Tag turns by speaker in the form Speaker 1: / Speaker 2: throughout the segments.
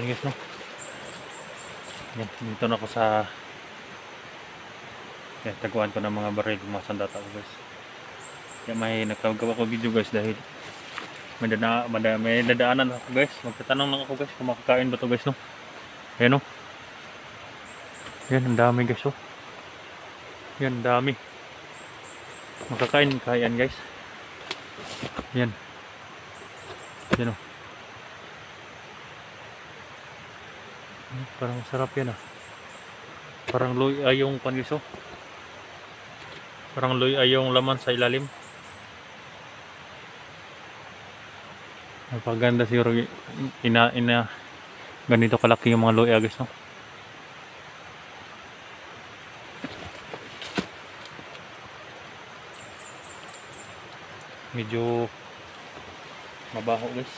Speaker 1: natin guys, no? Yan, dito na ako sa taguan ko ng mga baril, mga sandata ko guys. Kaya may nagkagawa ko video guys dahil may dadaanan ako guys. Magtatanong lang ako guys kung makakain ba to guys, no? Ayan, no? Yan, ang dami guys, oh. Yan, ang dami. Makakain kayan guys. Yan. Yan, oh. Parang sarap yan, ah. Parang loy ay yung paniso. Parang loy ay yung laman sa ilalim. Napaganda siguro ganito kalaki yung mga loy guys, no? Medyo mabaho guys.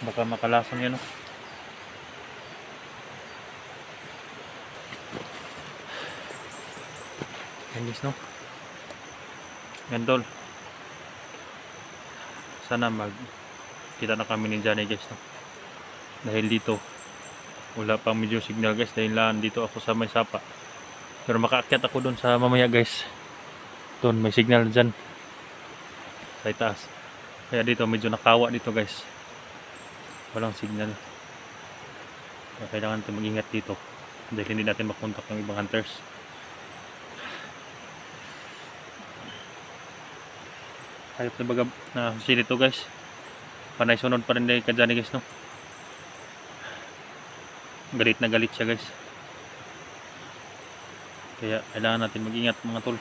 Speaker 1: Baka makalason yan, no? Yan guys, no? Gandol. Sana kita na kami ni Johnny guys, no? Dahil dito wala pang medyo signal guys, dahil lang dito ako sa may sapa. Pero makaakyat ako doon sa mamaya guys. Doon may signal dyan sa itaas. Kaya dito medyo nakawa dito guys. Walang signal. Kaya kailangan natin mag-ingat dito dahil hindi natin makontak ng ibang hunters. Hayop na baga na sili to guys. Panay sunod pa rin dahil ka dyan guys, no? Galit na galit siya guys. Kaya kailangan natin mag-ingat mga tol.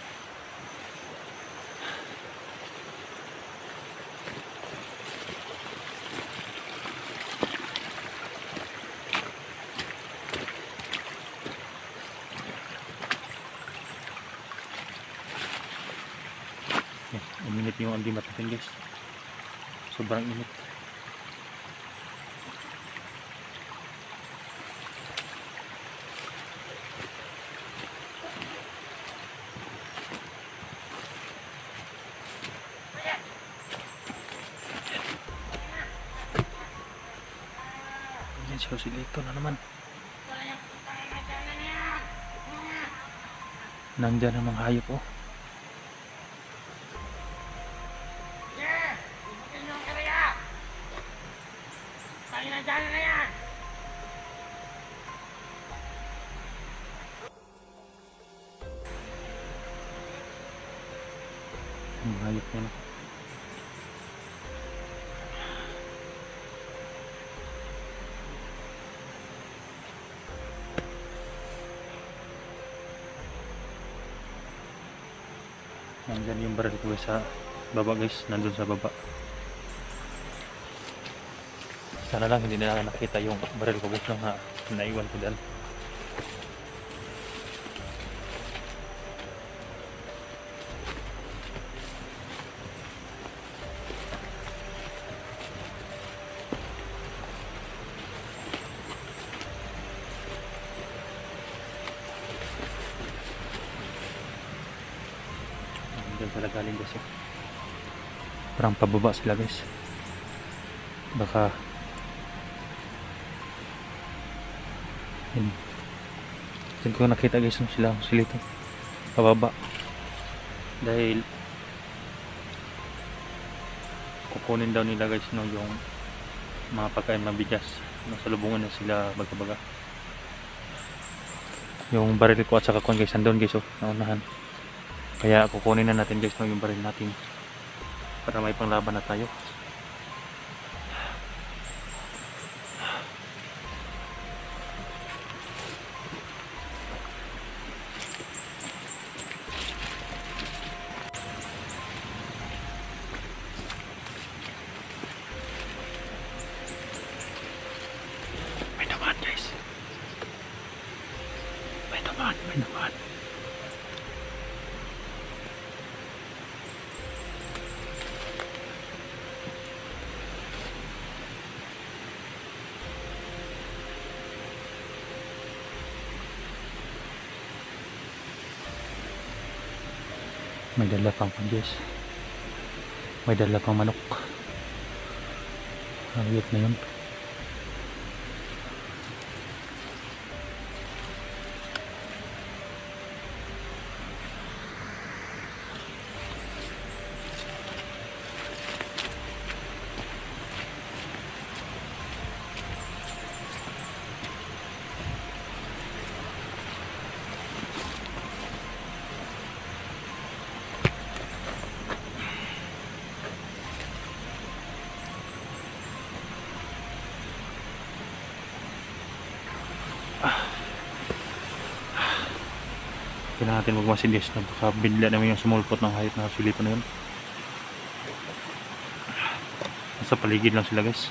Speaker 1: Uminit yung andimat natin guys. Sobrang init. Yan siya, sila ito na naman. Nandyan ang mga hayop, oh. Hayop niya, no? Nandyan yung baril ko sa baba guys, nandun sa baba. Sana lang hindi na nakita yung baril ko guys, na naiwan ko dyan. Diyan sila galing guys, oh. Parang pababa sila guys. Baka diyan ko nakita guys, sila ito pababa dahil kukunin daw nila guys, no, yung mga pagkain mabigas. Nasa lubungan na sila baga-baga. Yung baril ko at saka kon guys, andun guys, oh, naunahan. Kaya kukunin na natin guys, no, yung baril natin para may panglaban na tayo. May naman guys. May naman. May dala pang pagdiyos. May dala pang manok. Hayop na yun. Kailangan natin magmasilis na baka bigla naman yung sumulpot ng hayop na sulito na yun. Nasa paligid lang sila guys.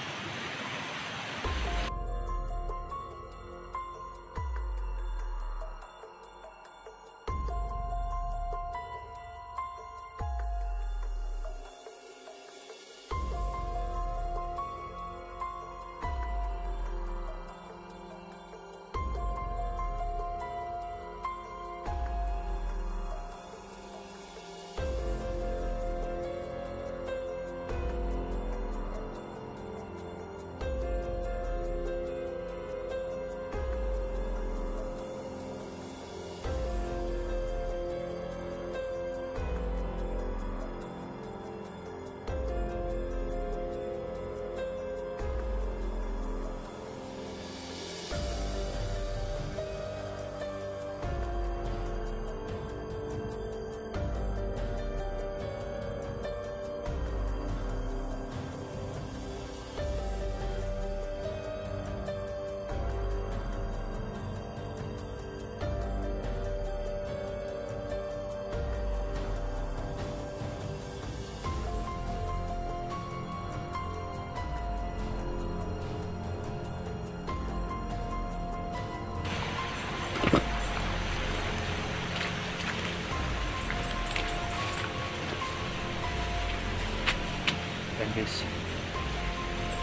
Speaker 1: Ayan guys,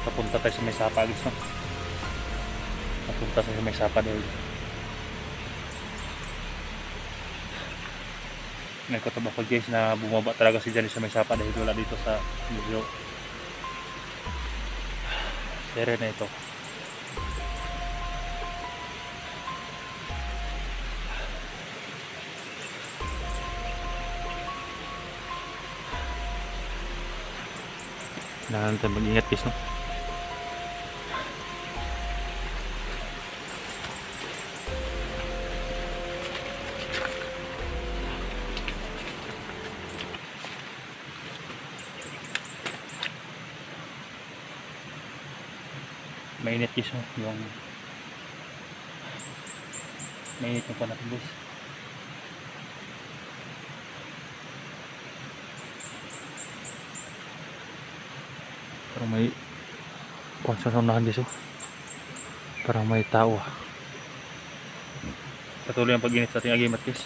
Speaker 1: papunta tayo sa may sapa guys, no? Papunta tayo sa may sapa dahil nagkataba ko guys na bumaba talaga si Johnny sa may sapa dahil wala dito sa video. Sere na ito. Kailangan natin mag-ingat guys, no? Mainit guys, no? Yung mainit yung pa natin guys. Parang may konsunahan guys, oh. Parang may tao. Patuloy ang pag-init sa ating agimat guys.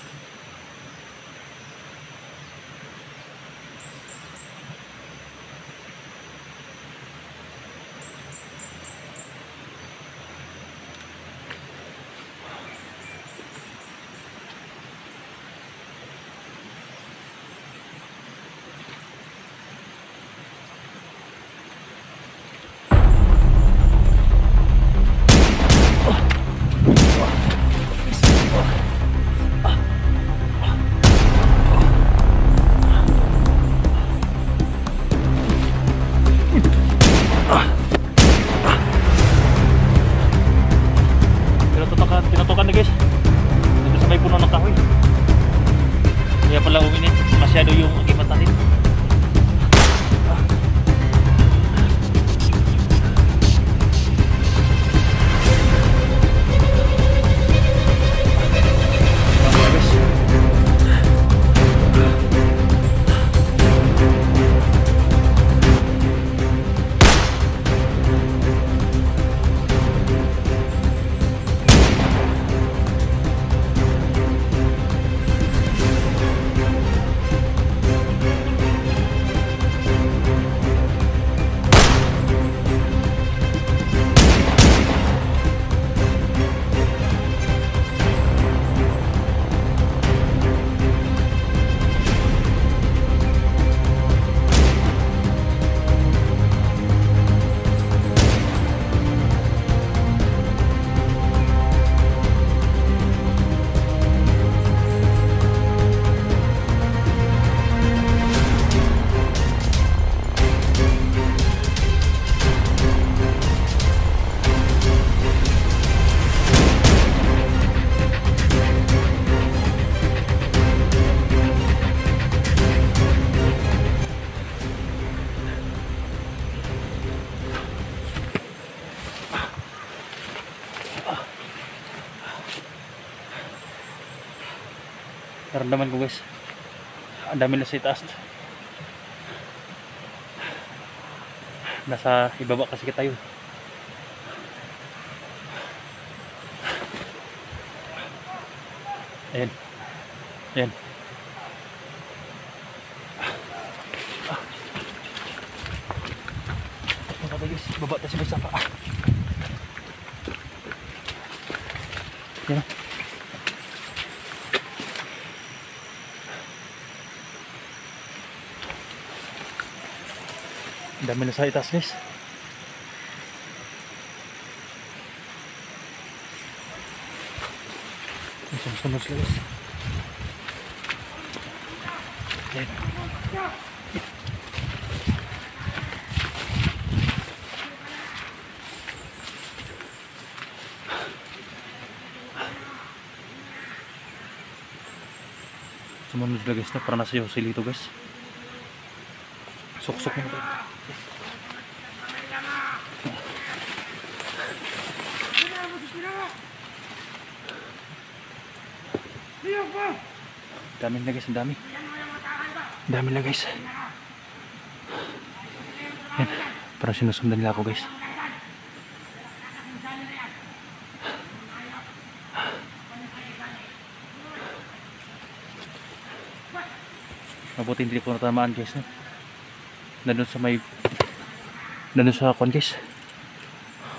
Speaker 1: Pinatukan na guys dito sa may puno ng kahoy, kaya pala uminit masyado yung agimat natin. naramdaman ko guys, ang dami na sa itaas. Nasa ibaba kasi tayo. Ayan. Ayan. Baba guys, baba tayo sa may sapa. Ayan. Dami na sa itaas guys. Sunod sila guys. Ayan. Sumunod sila guys na parang nasa Joselito guys. Suksok mo tayo. Dami na guys, ang dami. Dami na guys. Yan. Parang sinusundan nila ako guys. Mabuti hindi ko natamaan guys. Nandun sa may, nandun sa kwan guys,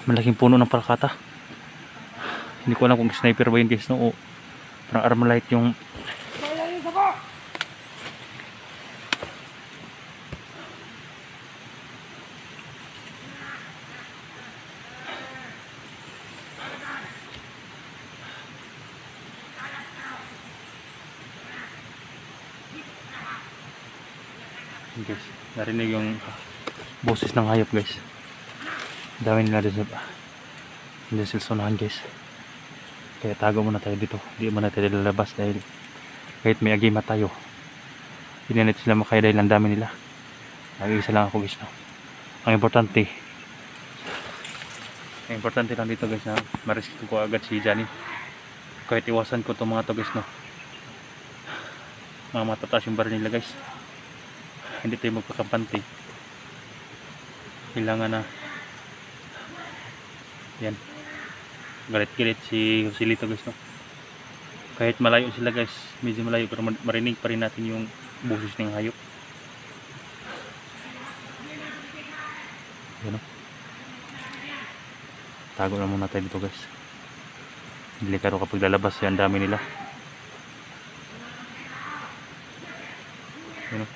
Speaker 1: malaking puno ng palkata. Hindi ko alam kung sniper ba yun guys, no? O parang Armalite yung guys, narinig yung boses ng hayop guys. Dami nila din sa silsonahan guys. Kaya tago muna tayo dito, hindi muna tayo lalabas dahil kahit may agima tayo, hindi na sila makaya dahil ang dami nila. Nag-iisa lang ako guys, no? Ang importante lang dito guys na ma-rescue ko agad si Johnny. Kahit iwasan ko itong mga to guys, no? Mga matataas yung baril nila guys. Hindi tayo magpakampante. Kailangan na yan, galit-galit si Joselito guys, no? Kahit malayo sila guys, medyo malayo, pero marinig pa rin natin yung boses ng hayop. Yan, no? Tago na muna tayo dito guys. Delikado kapag lalabas, yan dami nila. Yan, no?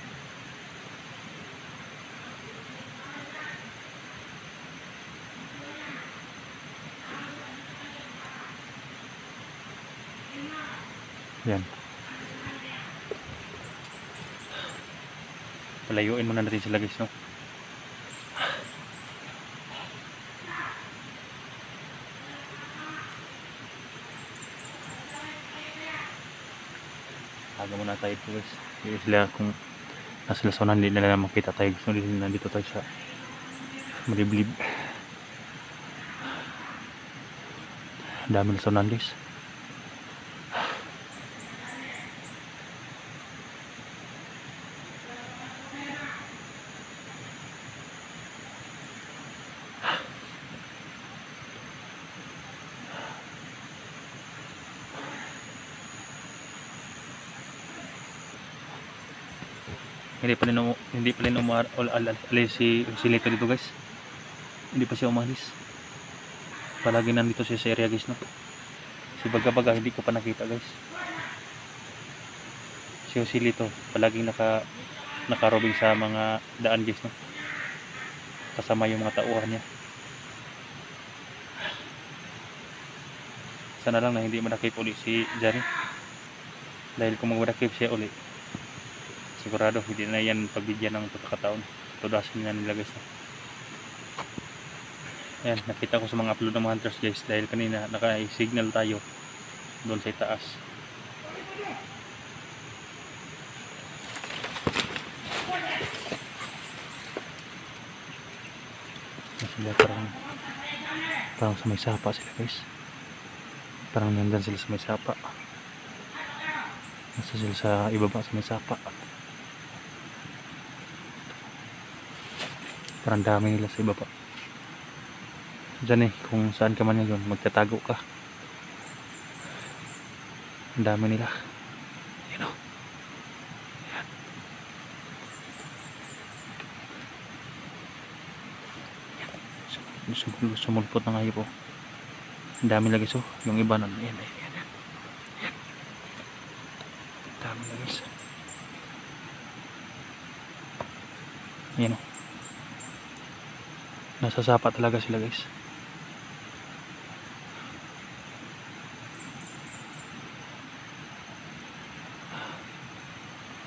Speaker 1: Yan. Palayuin muna natin sila guys, no? Tago muna tayo ito guys. Hindi sila kung nasa lasonan, hindi nila makita tayo. Gusto nila nandito tayo sa maliblib. Dami lasonan guys. Hindi pa rin umalis si Joselito dito guys. Hindi pa siya umalis. Palagi nandito siya sa area guys, no? Si Baga hindi ko pa nakita guys. Si Joselito palaging nakarobing sa mga daan guys, no? Kasama yung mga tauhan niya. Sana lang na hindi madakip uli si Johnny. Dahil kung magmadakip siya uli, sigurado hindi na yan pagbigyan ng pagkakataon. Tudasin na nila guys, no? Ayan, nakita ko sa mga upload ng mga hunters guys, dahil kanina naka-signal tayo doon sa itaas. Sila parang sa may sapa sila guys. Parang nandan sila sa may sapa. Nasa sila sa ibaba sa may sapa. Parang dami nila sa ibaba. Diyan kung saan ka man ngayon, magtatago ka. Ang dami nila. Yan o. Yan. Sumulpot na ngayon po. Ang dami lagi so. Yung iba na. Yan. Ang dami lagi so. Yan o. Nasa sapa talaga sila guys.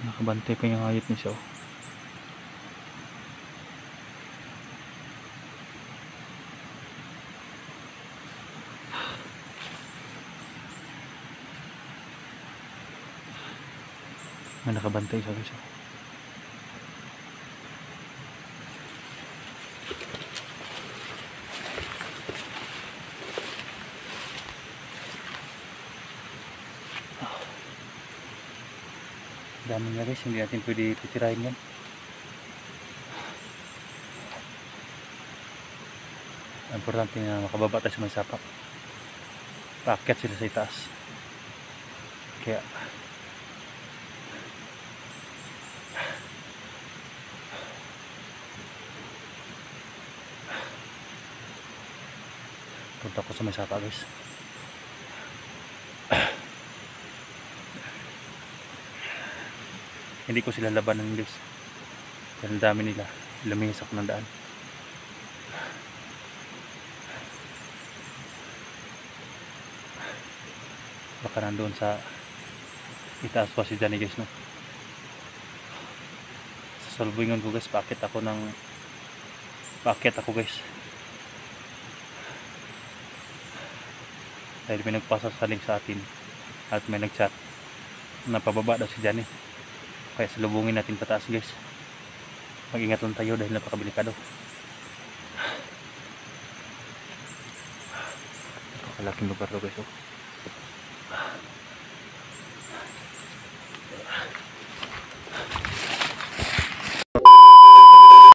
Speaker 1: Nakabantay pa yung hayop niya. May nakabantay sa guys. Dami nga guys, hindi natin pwede titirahin yan. Importante na makababa tayo sa may sapa. Paakyat sila sa itaas. Kaya punta ko sa may sapa guys. Hindi ko sila labanan guys. Dahil dami nila. Luminis ako ng daan. Baka nandoon sa itaas pa si Johnny guys no. Sa salubingan ko guys, paakit ako guys. Dahil may nagpasasaling sa atin at may nagchat na pababa daw si Johnny. Kaya salubungin natin pataas guys. Mag-ingat lang tayo dahil napakabilikado. Napakalaking lugar to guys.